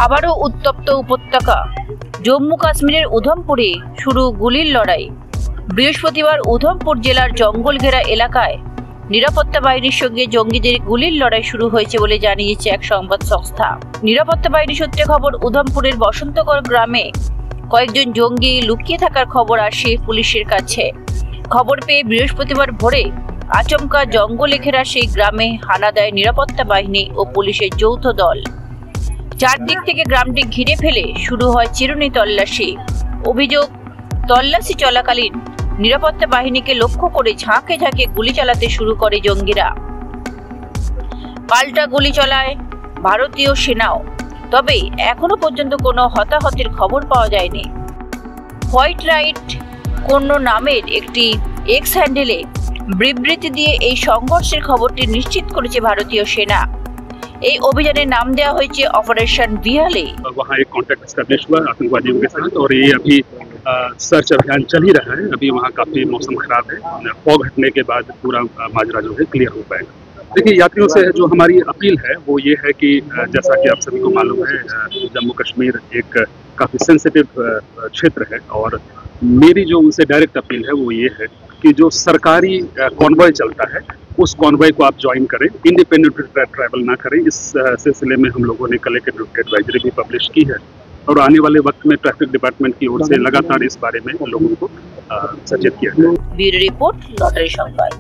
আবারও উত্তপ্ত উপত্যকা। জম্মু কাশ্মীরের উধমপুরে শুরু গুলির লড়াই। বৃহস্পতিবার উধমপুর জেলার জঙ্গল ঘেরা এলাকায় নিরাপত্তা বাহিনীর সঙ্গে জঙ্গিদের গুলির লড়াই শুরু হয়েছে বলে জানিয়েছে এক সংবাদ সংস্থা। নিরাপত্তা বাহিনী সূত্রে খবর, উধমপুরের বসন্তগড় গ্রামে কয়েকজন জঙ্গি লুকিয়ে থাকার খবর আসে পুলিশের কাছে। খবর পেয়ে বৃহস্পতিবার ভোরে আচমকা জঙ্গলে ঘেরা সেই গ্রামে হানা দেয় নিরাপত্তা বাহিনী ও পুলিশের যৌথ দল। চারদিক থেকে গ্রামটি ঘিরে ফেলে শুরু হয় চিরুনি তল্লাশি। অভিযোগ, তল্লাশি চলাকালীন নিরাপত্তা বাহিনীকে লক্ষ্য করে ঝাঁকে ঝাঁকে গুলি চালাতে শুরু করে জঙ্গিরা। পাল্টা গুলি চালায় ভারতীয় সেনাও, তবে এখনো পর্যন্ত কোনো হতাহতের খবর পাওয়া যায়নি। হোয়াইট রাইট কোনো নামের একটি এক্স হ্যান্ডেলে বিবৃতি দিয়ে এই সংঘর্ষের খবরটি নিশ্চিত করেছে ভারতীয় সেনা। এই অভিযানের নাম দেওয়া হয়েছে অপারেशन विहले। वहाँ एक कॉन्टैक्ट एस्टैब्लिश हुआ आतंकवादियों के साथ और ये अभी सर्च अभियान चल ही रहा है। अभी वहाँ काफी मौसम खराब है, फॉग हटने के बाद पूरा माजरा जो है क्लियर हो पाएगा। देखिए, यात्रियों से जो हमारी अपील है वो ये है कि जैसा कि आप सभी को मालूम है, जम्मू कश्मीर एक काफी सेंसिटिव क्षेत्र है और मेरी जो उनसे डायरेक्ट अपील है वो ये है कि जो सरकारी कॉन्वॉय चलता है उस कॉन्वॉय को आप ज्वाइन करें, इंडिपेंडेंट ट्रैवल ना करें। इस सिलसिले में हम लोगों ने कल एक एडवाइजरी भी पब्लिश की है और आने वाले वक्त में ट्रैफिक डिपार्टमेंट की ओर से लगातार इस बारे में लोगों को सचेत किया जाए। ब्यूरो रिपोर्ट, लॉटरी संवाद।